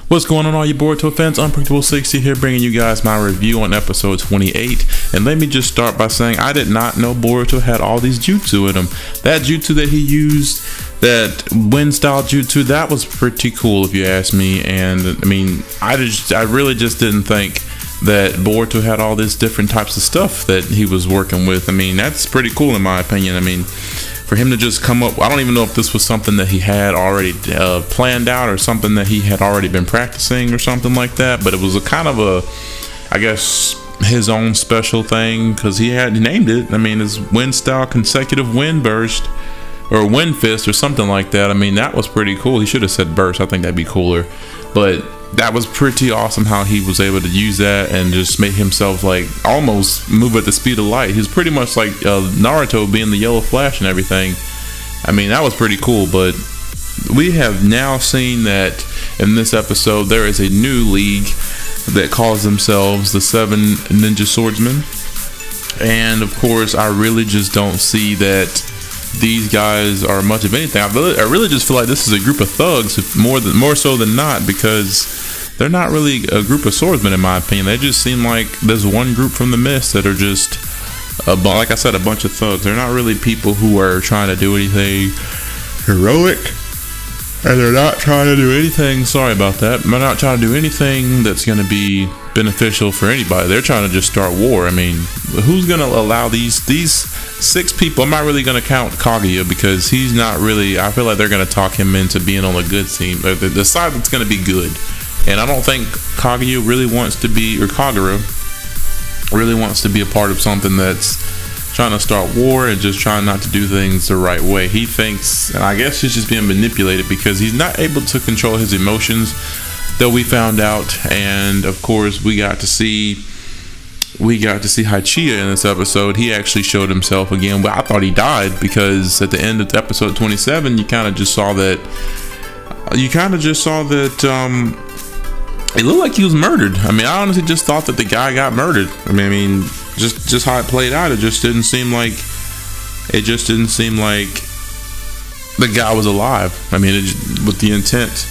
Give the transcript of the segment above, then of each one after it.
What's going on, all you Boruto fans? Unpredictable 60 here, bringing you guys my review on episode 28. And let me just start by saying I did not know Boruto had all these jutsu in him. That jutsu that he used, that wind style jutsu, that was pretty cool if you ask me. And I mean, I really just didn't think that Boruto had all these different types of stuff that he was working with. I mean, that's pretty cool in my opinion. I mean, for him to just come up, I don't even know if this was something that he had already planned out or something that he had already been practicing or something like that, but it was a kind of a, I guess, his own special thing, because he named it. I mean, his wind style consecutive wind burst or wind fist or something like that. I mean, that was pretty cool. He should have said burst. I think that'd be cooler, but that was pretty awesome how he was able to use that and just make himself like almost move at the speed of light. He's pretty much like Naruto being the yellow flash and everything. I mean, that was pretty cool. But we have now seen that in this episode there is a new league that calls themselves the 7 Ninja Swordsmen, and of course I really just don't see that these guys are much of anything. I really just feel like this is a group of thugs more so than not, because they're not really a group of swordsmen in my opinion. They just seem like there's one group from the mist that are just like I said, a bunch of thugs. They're not really people who are trying to do anything heroic, and they're not trying to do anything, sorry about that, they're not trying to do anything that's going to be beneficial for anybody. They're trying to just start war. I mean, who's going to allow these 6 people? I'm not really going to count Kaguya, because he's not really, I feel like they're going to talk him into being on the good team, the side that's going to be good. And I don't think Kaguya really wants to be, or Kagura really wants to be a part of something that's trying to start war and just trying not to do things the right way. He thinks, and I guess he's just being manipulated because he's not able to control his emotions, that we found out. And of course we got to see Haichiya in this episode. He actually showed himself again. But I thought he died, because at the end of episode 27 you kind of just saw that it looked like he was murdered. I mean, I honestly just thought that the guy got murdered. I mean, just how it played out, it just didn't seem like the guy was alive. I mean, with the intent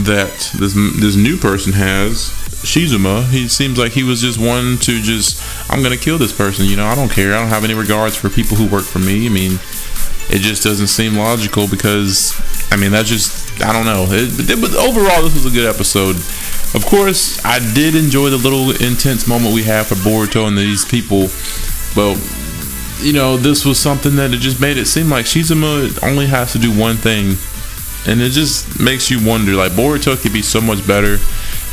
that this new person has, Shizuma, he seems like he was just one to just, I'm gonna kill this person, you know, I don't care, I don't have any regards for people who work for me. I mean, it just doesn't seem logical, because I mean, that's just, I don't know. But overall, this was a good episode. Of course, I did enjoy the little intense moment we had for Boruto and these people. But, you know, this was something that it just made it seem like Shizuma only has to do one thing. And it just makes you wonder, like, Boruto could be so much better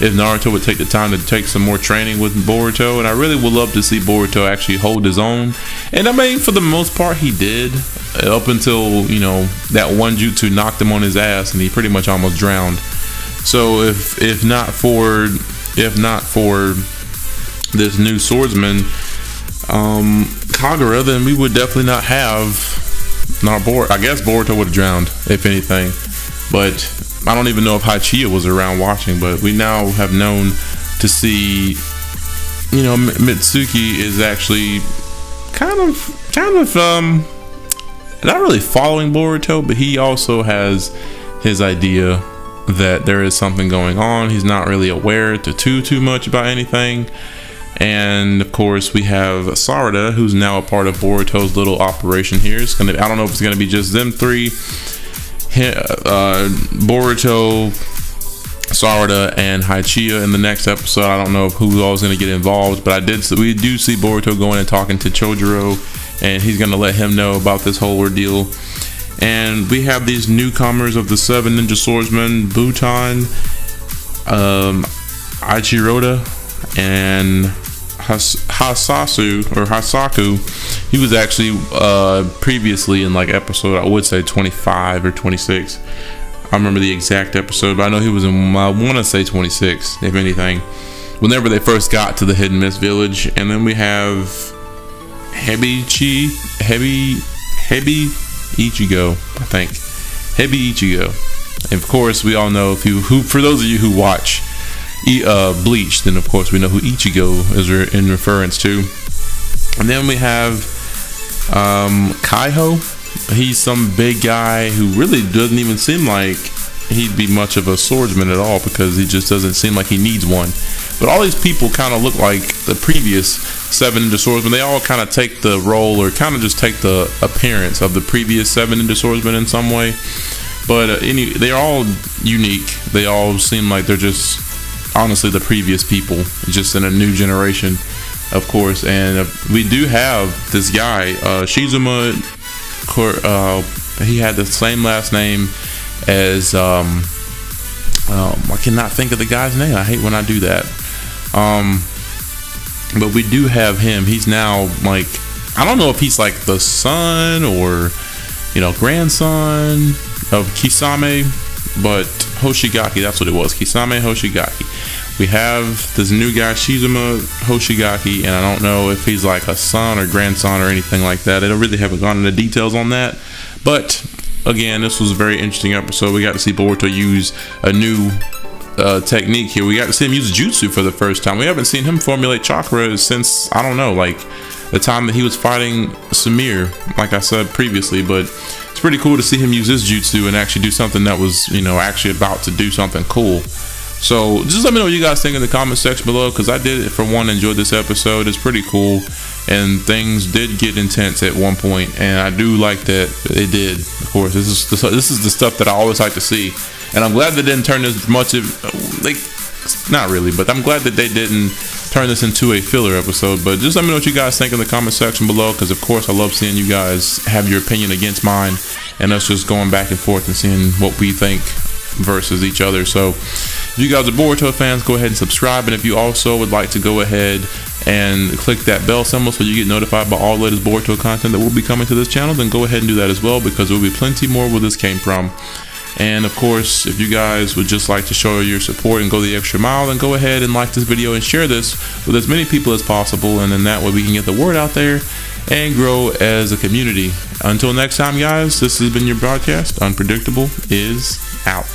if Naruto would take the time to take some more training with Boruto. And I really would love to see Boruto actually hold his own. And I mean, for the most part, he did. Up until, you know, that one jutsu knocked him on his ass and he pretty much almost drowned. So if not for this new swordsman, Kagura, then we would definitely not have Boruto. I guess Boruto would have drowned, if anything. But I don't even know if Haichiya was around watching. But we now have known to see, you know, Mitsuki is actually kind of not really following Boruto, but he also has his idea that there is something going on. He's not really aware too much about anything. And of course we have Sarada, who's now a part of Boruto's little operation here. It's gonna, I don't know if it's gonna be just them 3, Boruto, Sarada, and Haichiya in the next episode. I don't know if who all is gonna get involved, but we do see Boruto going and talking to Chojuro, and he's gonna let him know about this whole ordeal. And we have these newcomers of the 7 Ninja Swordsmen, Butan, Ichiroda, and Hasaku. He was actually previously in like episode, I would say 25 or 26. I remember the exact episode, but I know he was in, I want to say 26, if anything, whenever they first got to the Hidden Mist Village. And then we have Hebi Ichigo, I think. Hebi Ichigo. And of course, we all know, for those of you who watch Bleach, then of course we know who Ichigo is in reference to. And then we have Kaiho. He's some big guy who really doesn't even seem like he'd be much of a swordsman at all, because he just doesn't seem like he needs one. But all these people kind of look like the previous 7 ninja swordsmen. They all kind of take the role, or kind of just take the appearance of the previous 7 ninja swordsmen in some way. But they're all unique. They all seem like they're just honestly the previous people, just in a new generation, of course. And we do have this guy, Shizuma. He had the same last name as I cannot think of the guy's name. I hate when I do that. But we do have him. He's now like, I don't know if he's like the son or, you know, grandson of Kisame, but Hoshigaki, that's what it was. Kisame Hoshigaki. We have this new guy, Shizuma Hoshigaki, and I don't know if he's like a son or grandson or anything like that. I really haven't gone into details on that. But again, this was a very interesting episode. We got to see Boruto use a new technique here. We got to see him use jutsu for the first time. We haven't seen him formulate chakra since, I don't know, like the time that he was fighting Samir, like I said previously. But it's pretty cool to see him use his jutsu and actually do something that was, you know, actually about to do something cool. So just let me know what you guys think in the comment section below, because I did, for one, enjoy this episode. It's pretty cool, and things did get intense at one point, and I do like that they did. Of course, this is the stuff that I always like to see, and I'm glad they didn't turn this much of, like, not really, but I'm glad that they didn't turn this into a filler episode. But just let me know what you guys think in the comment section below, because of course I love seeing you guys have your opinion against mine, and us just going back and forth and seeing what we think versus each other. So if you guys are Boruto fans, go ahead and subscribe, and if you also would like to go ahead and click that bell symbol so you get notified by all the latest Boruto content that will be coming to this channel, then go ahead and do that as well, because there will be plenty more where this came from. And of course, if you guys would just like to show your support and go the extra mile, then go ahead and like this video and share this with as many people as possible, and then that way we can get the word out there and grow as a community. Until next time, guys, this has been your broadcast. Unpredictable is out.